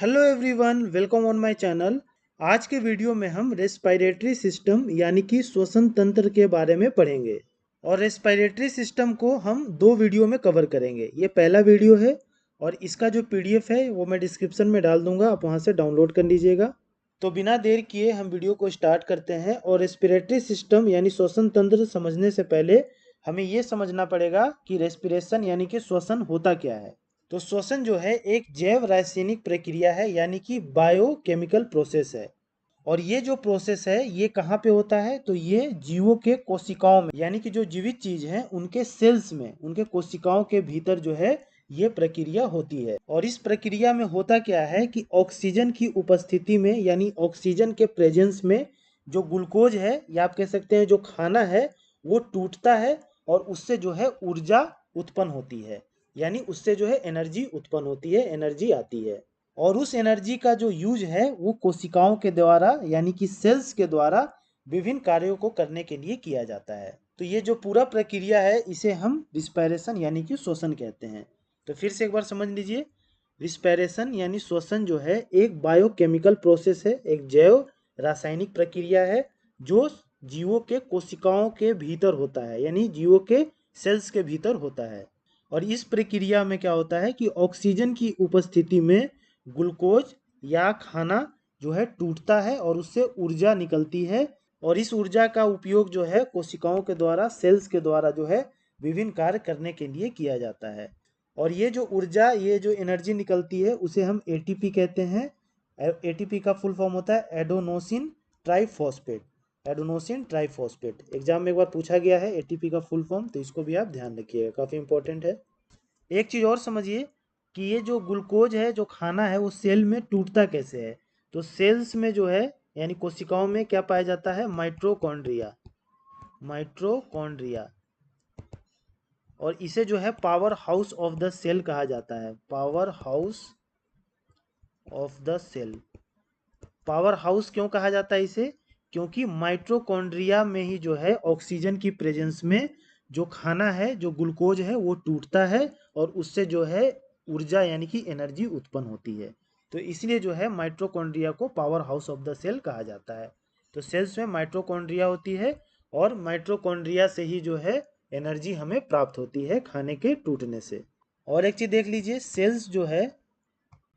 Hello everyone, welcome on my channel. आज के video में हम रेस्पिरेटरी सिस्टम यानी कि श्वसन तंत्र के बारे में पढ़ेंगे। और रेस्पिरेटरी सिस्टम को हम दो वीडियो में कवर करेंगे। ये पहला वीडियो है और इसका जो पीडीएफ है वो मैं डिस्क्रिप्शन में डाल दूंगा, आप वहां से डाउनलोड कर लीजिएगा। तो बिना देर किए हम वीडियो को स्टार्ट करते हैं। और रेस्पिरेटरी सिस्टम यानी श्वसन तंत्र समझने से पहले हमें ये समझना पड़ेगा कि रेस्पिरेशन यानी कि श्वसन होता क्या है। तो श्वसन जो है एक जैव रासायनिक प्रक्रिया है यानी कि बायोकेमिकल प्रोसेस है। और ये जो प्रोसेस है ये कहाँ पे होता है, तो ये जीवों के कोशिकाओं में यानी कि जो जीवित चीज है उनके सेल्स में, उनके कोशिकाओं के भीतर जो है ये प्रक्रिया होती है। और इस प्रक्रिया में होता क्या है कि ऑक्सीजन की उपस्थिति में यानी ऑक्सीजन के प्रेजेंस में जो ग्लूकोज है या आप कह सकते हैं जो खाना है वो टूटता है और उससे जो है ऊर्जा उत्पन्न होती है। यानी उससे जो है एनर्जी उत्पन्न होती है, एनर्जी आती है। और उस एनर्जी का जो यूज है वो कोशिकाओं के द्वारा यानी कि सेल्स के द्वारा विभिन्न कार्यों को करने के लिए किया जाता है। तो ये जो पूरा प्रक्रिया है इसे हम रिस्पायरेशन यानी कि श्वसन कहते हैं। तो फिर से एक बार समझ लीजिए, रिस्पायरेशन यानी श्वसन जो है एक बायोकेमिकल प्रोसेस है, एक जैव रासायनिक प्रक्रिया है जो जीवों के कोशिकाओं के भीतर होता है यानी जीवों के सेल्स के भीतर होता है। और इस प्रक्रिया में क्या होता है कि ऑक्सीजन की उपस्थिति में ग्लूकोज या खाना जो है टूटता है और उससे ऊर्जा निकलती है। और इस ऊर्जा का उपयोग जो है कोशिकाओं के द्वारा, सेल्स के द्वारा जो है विभिन्न कार्य करने के लिए किया जाता है। और ये जो ऊर्जा, ये जो एनर्जी निकलती है उसे हम एटीपी कहते हैं। एटीपी का फुल फॉर्म होता है adenosine triphosphate. Adenosine triphosphate exam में एक बार पूछा गया है एटीपी का फुल फॉर्म, तो इसको भी आप ध्यान रखिएगा, काफ़ी इंपॉर्टेंट है। एक चीज़ और समझिए कि ये जो ग्लूकोज है, जो खाना है, वो सेल में टूटता कैसे है। तो सेल्स में जो है यानी कोशिकाओं में क्या पाया जाता है, माइट्रोकॉन्ड्रिया। माइट्रोकॉन्ड्रिया, और इसे जो है power house of the cell कहा जाता है। Power house of the cell. Power house क्यों कहा जाता है इसे, क्योंकि माइट्रोकॉन्ड्रिया में ही जो है ऑक्सीजन की प्रेजेंस में जो खाना है, जो ग्लूकोज है, वो टूटता है और उससे जो है ऊर्जा यानी कि एनर्जी उत्पन्न होती है। तो इसलिए जो है माइट्रोकॉन्ड्रिया को power house of the cell कहा जाता है। तो सेल्स में माइट्रोकॉन्ड्रिया होती है और माइट्रोकॉन्ड्रिया से ही जो है एनर्जी हमें प्राप्त होती है खाने के टूटने से। और एक चीज़ देख लीजिए, सेल्स जो है,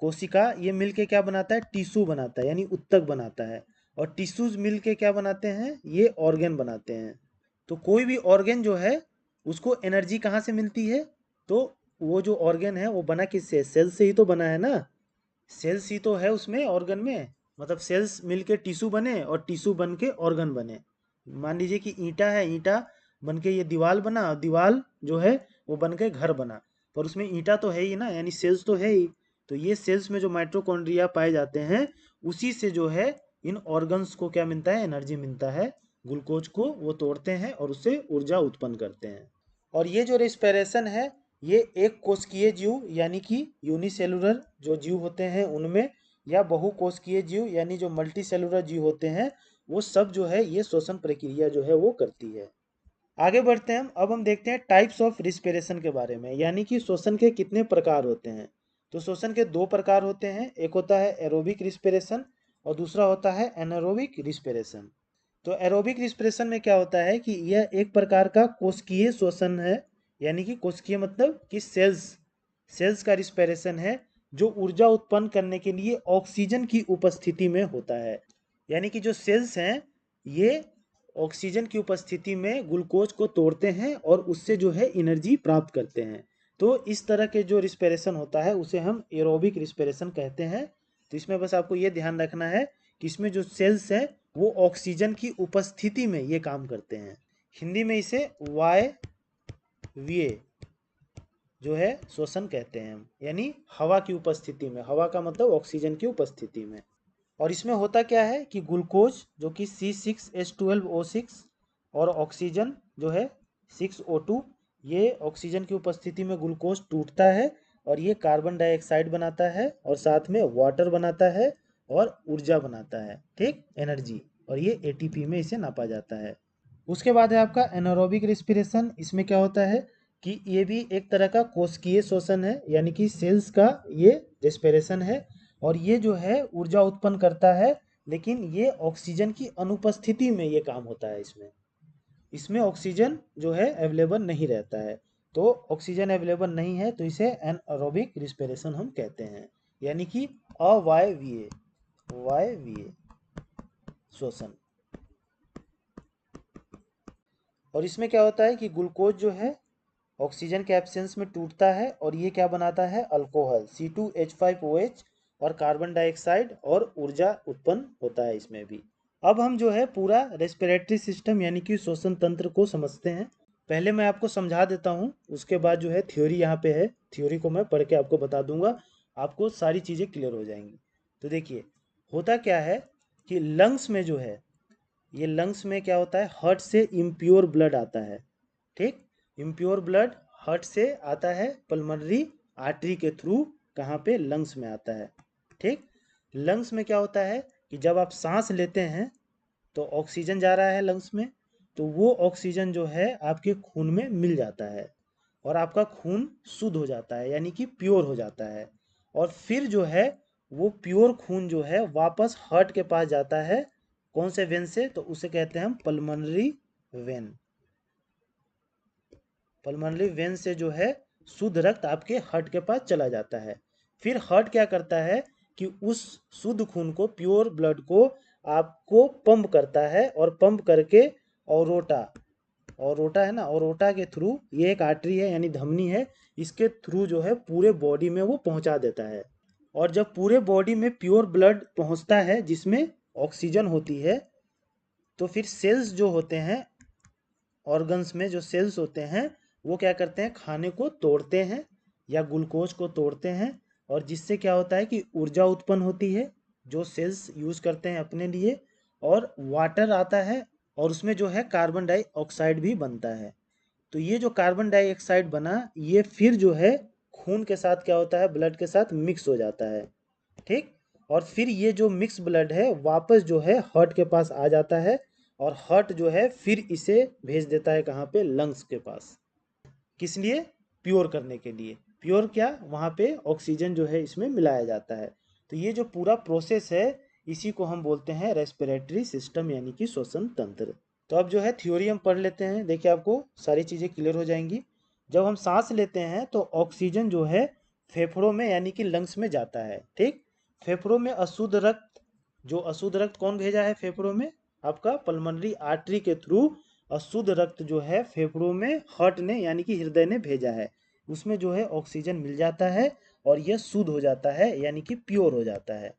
कोशिका, ये मिलके क्या बनाता है, टिश्यू बनाता है यानी उत्तक बनाता है। और टिश्यूज मिलके क्या बनाते हैं, ये ऑर्गन बनाते हैं। तो कोई भी ऑर्गन जो है उसको एनर्जी कहाँ से मिलती है, तो वो जो ऑर्गन है वो बना किससे, सेल से ही तो बना है ना। सेल्स ही तो है उसमें, ऑर्गन में। मतलब सेल्स मिलके टिश्यू बने और टिश्यू बन के ऑर्गन बने। मान लीजिए कि ईंटा है, ईंटा बन के ये दीवार बना और दीवार जो है वो बन के घर बना। पर उसमें ईंटा तो है ही ना, यानी सेल्स तो है ही। तो ये सेल्स में जो माइट्रोकॉन्ड्रिया पाए जाते हैं उसी से जो है इन ऑर्गन्स को क्या मिलता है, एनर्जी मिलता है। ग्लूकोज को वो तोड़ते हैं और उससे ऊर्जा उत्पन्न करते हैं। और ये जो रेस्पिरेशन है ये एक कोशिकीय जीव यानी कि यूनिसेलुलर जो जीव होते हैं उनमें, या बहुकोशिकीय जीव यानी जो मल्टी सेलुलर जीव होते हैं, वो सब जो है ये श्वसन प्रक्रिया जो है वो करती है। आगे बढ़ते हैं हम। अब हम देखते हैं टाइप्स ऑफ रिस्पिरेशन के बारे में, यानी कि श्वसन के कितने प्रकार होते हैं। तो श्वसन के दो प्रकार होते हैं, एक होता है एरोबिक रिस्पिरेशन और दूसरा होता है एनारोबिक रिस्पिरेशन। तो एरोबिक रिस्पिरेशन में क्या होता है कि यह एक प्रकार का कोशिकीय श्वसन है, यानी कि कोशिकीय मतलब कि सेल्स, सेल्स का रिस्पिरेशन है जो ऊर्जा उत्पन्न करने के लिए ऑक्सीजन की उपस्थिति में होता है। यानी कि जो सेल्स हैं ये ऑक्सीजन की उपस्थिति में ग्लूकोज को तोड़ते हैं और उससे जो है एनर्जी प्राप्त करते हैं। तो इस तरह के जो रिस्पिरेशन होता है उसे हम एरोबिक रिस्पिरेशन कहते हैं। तो इसमें बस आपको ये ध्यान रखना है कि इसमें जो सेल्स हैं वो ऑक्सीजन की उपस्थिति में ये काम करते हैं। हिंदी में इसे वायवीय जो है श्वसन कहते हैं हम, यानी हवा की उपस्थिति में। हवा का मतलब ऑक्सीजन की उपस्थिति में। और इसमें होता क्या है कि ग्लूकोज जो कि C6H12O6 और ऑक्सीजन जो है 6O2, ये ऑक्सीजन की उपस्थिति में ग्लूकोज टूटता है और ये कार्बन डाइऑक्साइड बनाता है और साथ में वाटर बनाता है और ऊर्जा बनाता है, ठीक, एनर्जी। और ये एटीपी में इसे नापा जाता है। उसके बाद है आपका एनारोबिक रेस्पिरेशन। इसमें क्या होता है कि ये भी एक तरह का कोशिकीय श्वसन है, यानी कि सेल्स का ये रेस्पिरेशन है। और ये जो है ऊर्जा उत्पन्न करता है, लेकिन ये ऑक्सीजन की अनुपस्थिति में ये काम होता है। इसमें इसमें ऑक्सीजन जो है अवेलेबल नहीं रहता है। तो ऑक्सीजन अवेलेबल नहीं है तो इसे एनएरोबिक रिस्पिरेशन हम कहते हैं, यानी कि अवायवीय वायवीय श्वसन। और इसमें क्या होता है कि ग्लूकोज जो है ऑक्सीजन के एब्सेंस में टूटता है और ये क्या बनाता है, अल्कोहल C2H5OH और कार्बन डाइऑक्साइड, और ऊर्जा उत्पन्न होता है इसमें भी। अब हम जो है पूरा रेस्पिरेटरी सिस्टम यानी कि श्वसन तंत्र को समझते हैं। पहले मैं आपको समझा देता हूँ, उसके बाद जो है थ्योरी यहाँ पे है, थ्योरी को मैं पढ़ के आपको बता दूंगा, आपको सारी चीज़ें क्लियर हो जाएंगी। तो देखिए होता क्या है कि लंग्स में जो है, ये लंग्स में क्या होता है, हार्ट से इम्प्योर ब्लड आता है। ठीक, इम्प्योर ब्लड हार्ट से आता है पल्मोनरी आर्टरी के थ्रू, कहाँ पे, लंग्स में आता है। ठीक, लंग्स में क्या होता है कि जब आप सांस लेते हैं तो ऑक्सीजन जा रहा है लंग्स में, तो वो ऑक्सीजन जो है आपके खून में मिल जाता है और आपका खून शुद्ध हो जाता है, यानी कि प्योर हो जाता है। और फिर जो है वो प्योर खून जो है वापस हार्ट के पास जाता है। कौन से वेन से, तो उसे कहते हैं हम पल्मोनरी वेन। पल्मोनरी वेन से जो है शुद्ध रक्त आपके हार्ट के पास चला जाता है। फिर हार्ट क्या करता है कि उस शुद्ध खून को, प्योर ब्लड को आपको पंप करता है, और पंप करके औरोटा, औरोटा है ना, औरोटा के थ्रू, ये एक आर्टरी है यानी धमनी है, इसके थ्रू जो है पूरे बॉडी में वो पहुंचा देता है। और जब पूरे बॉडी में प्योर ब्लड पहुंचता है जिसमें ऑक्सीजन होती है, तो फिर सेल्स जो होते हैं, ऑर्गन्स में जो सेल्स होते हैं, वो क्या करते हैं, खाने को तोड़ते हैं या ग्लूकोज को तोड़ते हैं, और जिससे क्या होता है कि ऊर्जा उत्पन्न होती है जो सेल्स यूज करते हैं अपने लिए, और वाटर आता है, और उसमें जो है कार्बन डाइऑक्साइड भी बनता है। तो ये जो कार्बन डाइऑक्साइड बना, ये फिर जो है खून के साथ क्या होता है, ब्लड के साथ मिक्स हो जाता है। ठीक, और फिर ये जो मिक्स ब्लड है वापस जो है हार्ट के पास आ जाता है, और हार्ट जो है फिर इसे भेज देता है कहाँ पे, लंग्स के पास। किस लिए, प्योर करने के लिए। प्योर क्या, वहाँ पे ऑक्सीजन जो है इसमें मिलाया जाता है। तो ये जो पूरा प्रोसेस है, इसी को हम बोलते हैं रेस्पिरेटरी सिस्टम यानी कि श्वसन तंत्र। तो अब जो है थ्योरी हम पढ़ लेते हैं, देखिए आपको सारी चीज़ें क्लियर हो जाएंगी। जब हम सांस लेते हैं तो ऑक्सीजन जो है फेफड़ों में यानी कि लंग्स में जाता है। ठीक, फेफड़ों में अशुद्ध रक्त, जो अशुद्ध रक्त कौन भेजा है फेफड़ों में, आपका पल्मोनरी आर्टरी के थ्रू अशुद्ध रक्त जो है फेफड़ों में हार्ट ने यानी कि हृदय ने भेजा है, उसमें जो है ऑक्सीजन मिल जाता है और यह शुद्ध हो जाता है यानी कि प्योर हो जाता है।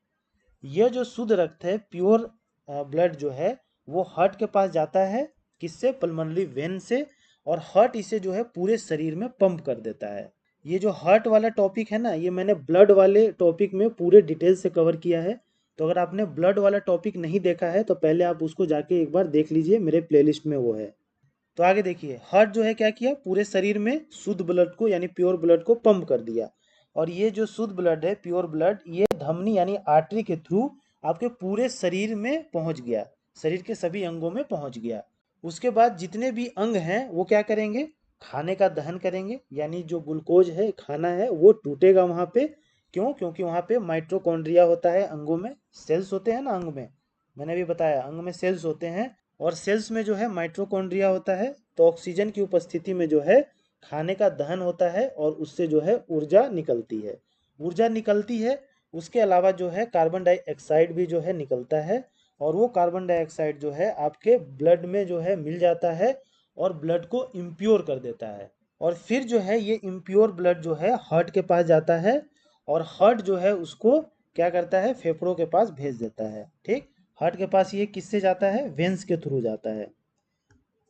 यह जो शुद्ध रक्त है, प्योर ब्लड जो है, वो हार्ट के पास जाता है, किससे, पल्मोनरी वेन से, और हार्ट इसे जो है पूरे शरीर में पंप कर देता है। ये जो हार्ट वाला टॉपिक है ना, ये मैंने ब्लड वाले टॉपिक में पूरे डिटेल से कवर किया है। तो अगर आपने ब्लड वाला टॉपिक नहीं देखा है तो पहले आप उसको जाके एक बार देख लीजिए, मेरे प्लेलिस्ट में वो है। तो आगे देखिए, हार्ट जो है क्या किया, पूरे शरीर में शुद्ध ब्लड को यानी प्योर ब्लड को पंप कर दिया, और ये जो शुद्ध ब्लड है, प्योर ब्लड, ये धमनी यानी आर्टरी के थ्रू आपके पूरे शरीर में पहुंच गया, शरीर के सभी अंगों में पहुंच गया। उसके बाद जितने भी अंग हैं वो क्या करेंगे, खाने का दहन करेंगे, यानी जो ग्लूकोज है, खाना है, वो टूटेगा वहाँ पे। क्यों, क्योंकि वहाँ पे माइट्रोकॉन्ड्रिया होता है, अंगों में सेल्स होते हैं ना, अंग में, मैंने भी बताया अंग में सेल्स होते हैं, और सेल्स में जो है माइट्रोकॉन्ड्रिया होता है। तो ऑक्सीजन की उपस्थिति में जो है खाने का दहन होता है और उससे जो है ऊर्जा निकलती है, ऊर्जा निकलती है। उसके अलावा जो है कार्बन डाइऑक्साइड भी जो है निकलता है, और वो कार्बन डाइऑक्साइड जो है आपके ब्लड में जो है मिल जाता है और ब्लड को इम्प्योर कर देता है। और फिर जो है ये इम्प्योर ब्लड जो है हार्ट के पास जाता है, और हार्ट जो है उसको क्या करता है, फेफड़ों के पास भेज देता है। ठीक, हार्ट के पास ये किससे जाता है, वेंस के थ्रू जाता है।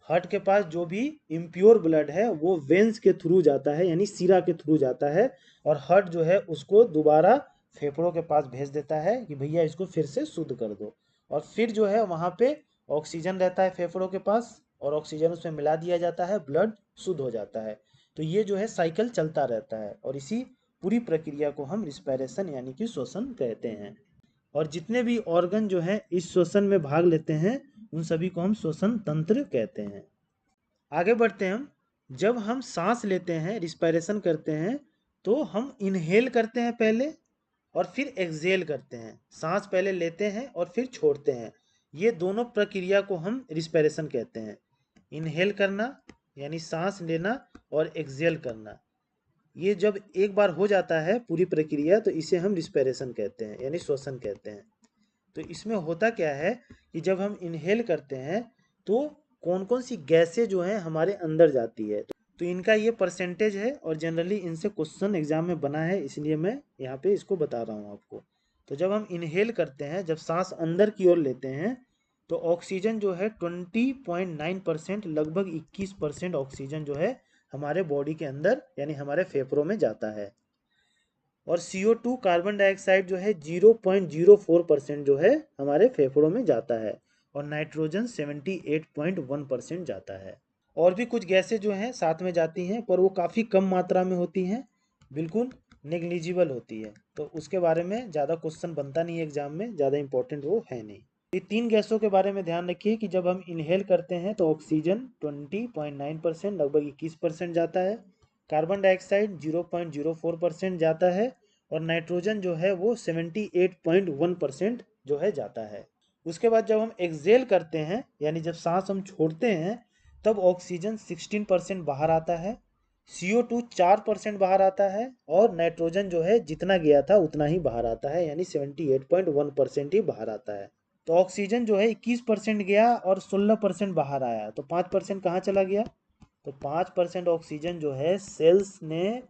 हार्ट के पास जो भी इम्प्योर ब्लड है वो वेंस के थ्रू जाता है यानी सीरा के थ्रू जाता है, और हार्ट जो है उसको दोबारा फेफड़ों के पास भेज देता है कि भैया इसको फिर से शुद्ध कर दो। और फिर जो है वहाँ पे ऑक्सीजन रहता है फेफड़ों के पास, और ऑक्सीजन उसमें मिला दिया जाता है, ब्लड शुद्ध हो जाता है। तो ये जो है साइकिल चलता रहता है, और इसी पूरी प्रक्रिया को हम रिस्पायरेशन यानी कि श्वसन कहते हैं। और जितने भी ऑर्गन जो हैं इस श्वसन में भाग लेते हैं, उन सभी को हम श्वसन तंत्र कहते हैं। आगे बढ़ते हैं हम। जब हम सांस लेते हैं, रिस्पायरेशन करते हैं, तो हम इनहेल करते हैं पहले, और फिर एक्सहेल करते हैं। सांस पहले लेते हैं और फिर छोड़ते हैं। ये दोनों प्रक्रिया को हम रिस्पिरेशन कहते हैं। इनहेल करना यानी सांस लेना और एक्सहेल करना, ये जब एक बार हो जाता है पूरी प्रक्रिया तो इसे हम रिस्पिरेशन कहते हैं यानी श्वसन कहते हैं। तो इसमें होता क्या है कि जब हम इनहेल करते हैं तो कौन कौन सी गैसें जो हैं हमारे अंदर जाती है, तो इनका ये परसेंटेज है और जनरली इनसे क्वेश्चन एग्जाम में बना है, इसलिए मैं यहाँ पे इसको बता रहा हूँ आपको। तो जब हम इनहेल करते हैं, जब सांस अंदर की ओर लेते हैं, तो ऑक्सीजन जो है 20.9%, लगभग 21% ऑक्सीजन जो है हमारे बॉडी के अंदर यानी हमारे फेफड़ों में जाता है। और CO2 कार्बन डाइऑक्साइड जो है 0.04% जो है हमारे फेफड़ों में जाता है, और नाइट्रोजन 78.1% जाता है। और भी कुछ गैसें जो हैं साथ में जाती हैं, पर वो काफ़ी कम मात्रा में होती हैं, बिल्कुल नेग्लिजिबल होती है, तो उसके बारे में ज़्यादा क्वेश्चन बनता नहीं है एग्जाम में, ज़्यादा इंपॉर्टेंट वो है नहीं। ये तीन गैसों के बारे में ध्यान रखिए कि जब हम इनहेल करते हैं तो ऑक्सीजन 20.9%, लगभग 21% जाता है, कार्बन डाइऑक्साइड 0.04% जाता है, और नाइट्रोजन जो है वो 78.1% जो है जाता है। उसके बाद जब हम एक्सहेल करते हैं यानी जब सांस हम छोड़ते हैं, तब ऑक्सीजन 16% बाहर आता है, CO2 4% बाहर आता है, और नाइट्रोजन जो है जितना गया था उतना ही बाहर आता है यानी 78.1% ही बाहर आता है। तो ऑक्सीजन जो है 21% गया और 16% बाहर आया, तो 5% कहाँ चला गया? तो 5% ऑक्सीजन जो है सेल्स ने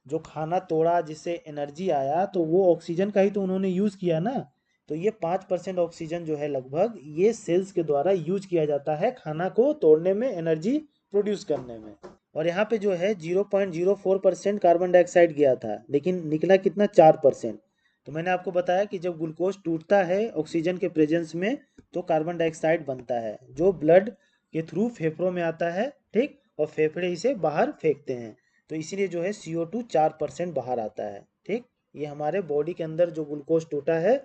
जो खाना तोड़ा जिससे एनर्जी आया, तो वो ऑक्सीजन का ही तो उन्होंने यूज़ किया ना। तो ये 5% ऑक्सीजन जो है लगभग ये सेल्स के द्वारा यूज किया जाता है खाना को तोड़ने में, एनर्जी प्रोड्यूस करने में। और यहाँ पे जो है 0.04% कार्बन डाइऑक्साइड गया था, लेकिन निकला कितना? 4%। तो मैंने आपको बताया कि जब ग्लूकोज टूटता है ऑक्सीजन के प्रेजेंस में तो कार्बन डाइऑक्साइड बनता है, जो ब्लड के थ्रू फेफड़ों में आता है, ठीक, और फेफड़े इसे बाहर फेंकते हैं, तो इसीलिए जो है CO2 4% बाहर आता है, ठीक। ये हमारे बॉडी के अंदर जो ग्लूकोज टूटा है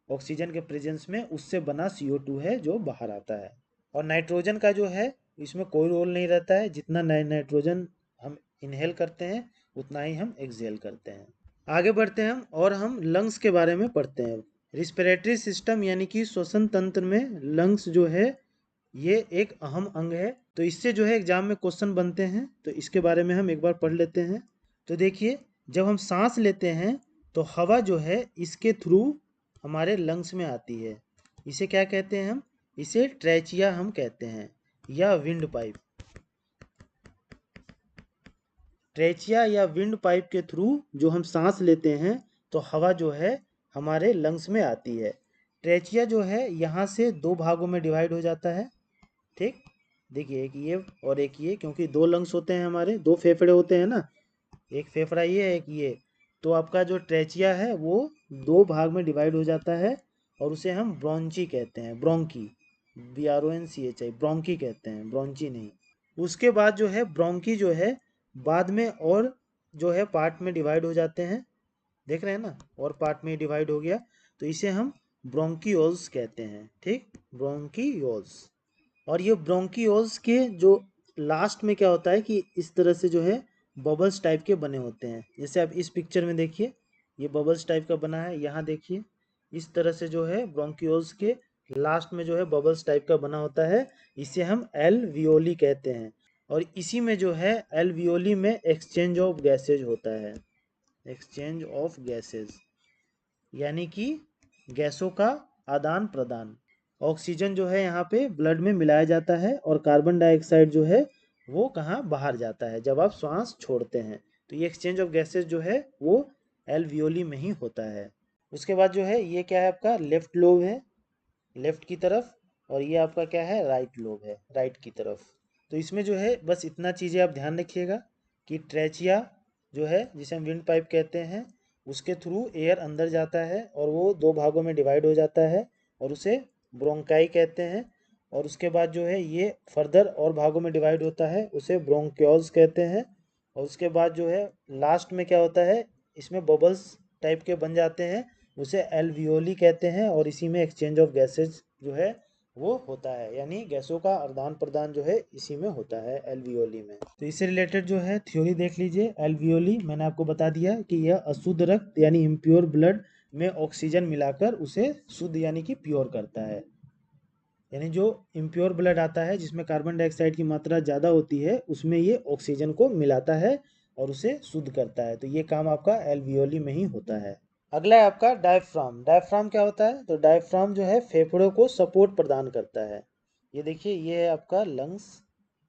ऑक्सीजन के प्रेजेंस में, उससे बना CO2 है जो बाहर आता है। और नाइट्रोजन का जो है इसमें कोई रोल नहीं रहता है, जितना नाइट्रोजन हम इनहेल करते हैं उतना ही हम एक्सहेल करते हैं। आगे बढ़ते हैं हम, और हम लंग्स के बारे में पढ़ते हैं। रिस्पिरेटरी सिस्टम यानी कि श्वसन तंत्र में लंग्स जो है ये एक अहम अंग है, तो इससे जो है एग्जाम में क्वेश्चन बनते हैं, तो इसके बारे में हम एक बार पढ़ लेते हैं। तो देखिए, जब हम सांस लेते हैं तो हवा जो है इसके थ्रू हमारे लंग्स में आती है, इसे क्या कहते हैं हम? इसे ट्रेचिया हम कहते हैं, या विंड पाइप। ट्रेचिया या विंड पाइप के थ्रू जो हम सांस लेते हैं तो हवा जो है हमारे लंग्स में आती है। ट्रेचिया जो है यहाँ से दो भागों में डिवाइड हो जाता है, ठीक। देखिए, एक ये और एक ये, क्योंकि दो लंग्स होते हैं हमारे, दो फेफड़े होते हैं ना, एक फेफड़ा ये है एक ये, तो आपका जो ट्रेचिया है वो दो भाग में डिवाइड हो जाता है, और उसे हम ब्रोंची कहते हैं, ब्रोंकी, BRONCHI, ब्रोंकी कहते हैं, ब्रोंची नहीं। उसके बाद जो है ब्रोंकी जो है बाद में और जो है पार्ट में डिवाइड हो जाते हैं, देख रहे हैं ना, और पार्ट में डिवाइड हो गया, तो इसे हम ब्रोंकियोल्स कहते हैं, ठीक, ब्रोंकियोल्स। और ये ब्रोंकियोल्स के जो लास्ट में क्या होता है कि इस तरह से जो है बबल्स टाइप के बने होते हैं, जैसे आप इस पिक्चर में देखिए, ये बबल्स टाइप का बना है, यहाँ देखिए, इस तरह से जो है ब्रोंकियोल्स के लास्ट में जो है बबल्स टाइप का बना होता है, इसे हम एल्वियोली कहते हैं। और इसी में जो है एल्वियोली में एक्सचेंज ऑफ गैसेज होता है, एक्सचेंज ऑफ गैसेज यानी कि गैसों का आदान प्रदान। ऑक्सीजन जो है यहाँ पे ब्लड में मिलाया जाता है, और कार्बन डाइऑक्साइड जो है वो कहाँ? बाहर जाता है जब आप श्वास छोड़ते हैं। तो ये एक्सचेंज ऑफ गैसेज जो है वो एल्वियोली में ही होता है। उसके बाद जो है ये क्या है? आपका लेफ्ट लोब है, लेफ्ट की तरफ, और ये आपका क्या है? राइट लोब है, राइट की तरफ। तो इसमें जो है बस इतना चीज़ें आप ध्यान रखिएगा कि ट्रेचिया जो है जिसे हम विंड पाइप कहते हैं, उसके थ्रू एयर अंदर जाता है और वो दो भागों में डिवाइड हो जाता है, और उसे ब्रोंकाई कहते हैं। और उसके बाद जो है ये फर्दर और भागों में डिवाइड होता है, उसे ब्रोंक्योल्स कहते हैं। और उसके बाद जो है लास्ट में क्या होता है, इसमें बबल्स टाइप के बन जाते हैं, उसे एल्वियोली कहते हैं, और इसी में एक्सचेंज ऑफ गैसेज जो है वो होता है, यानी गैसों का आदान प्रदान जो है इसी में होता है, एल्वियोली में। तो इससे रिलेटेड जो है थ्योरी देख लीजिए। एल्वियोली मैंने आपको बता दिया कि यह अशुद्ध रक्त यानी इम्प्योर ब्लड में ऑक्सीजन मिलाकर उसे शुद्ध यानी कि प्योर करता है। यानी जो इम्प्योर ब्लड आता है जिसमें कार्बन डाइऑक्साइड की मात्रा ज़्यादा होती है, उसमें ये ऑक्सीजन को मिलाता है और उसे शुद्ध करता है। तो ये काम आपका एल्वियोली में ही होता है। अगला है आपका डायफ्राम। डायफ्राम क्या होता है? तो डायफ्राम जो है फेफड़ों को सपोर्ट प्रदान करता है। ये देखिए, ये है आपका लंग्स,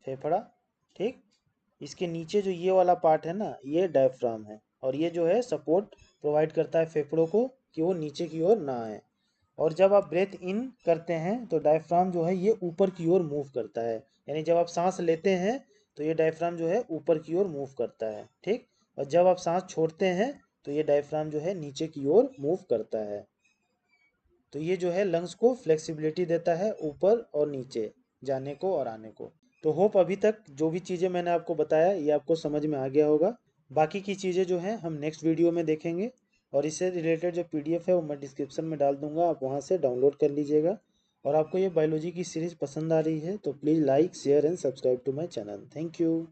फेफड़ा, ठीक। इसके नीचे जो ये वाला पार्ट है ना, ये डायफ्राम है, और ये जो है सपोर्ट प्रोवाइड करता है फेफड़ों को कि वो नीचे की ओर ना आए। और जब आप ब्रेथ इन करते हैं तो डायफ्राम जो है ये ऊपर की ओर मूव करता है। यानी जब आप सांस लेते हैं तो ये डायफ्राम जो है ऊपर की ओर मूव करता है, ठीक। और जब आप सांस छोड़ते हैं तो ये डायफ्राम जो है नीचे की ओर मूव करता है। तो ये जो है लंग्स को फ्लेक्सिबिलिटी देता है ऊपर और नीचे जाने को और आने को। तो होप अभी तक जो भी चीज़ें मैंने आपको बताया ये आपको समझ में आ गया होगा। बाकी की चीज़ें जो हैं हम नेक्स्ट वीडियो में देखेंगे, और इससे रिलेटेड जो पीडीएफ है वो मैं डिस्क्रिप्शन में डाल दूंगा, आप वहाँ से डाउनलोड कर लीजिएगा। और आपको ये बायोलॉजी की सीरीज़ पसंद आ रही है तो please like share and subscribe to my channel. Thank you.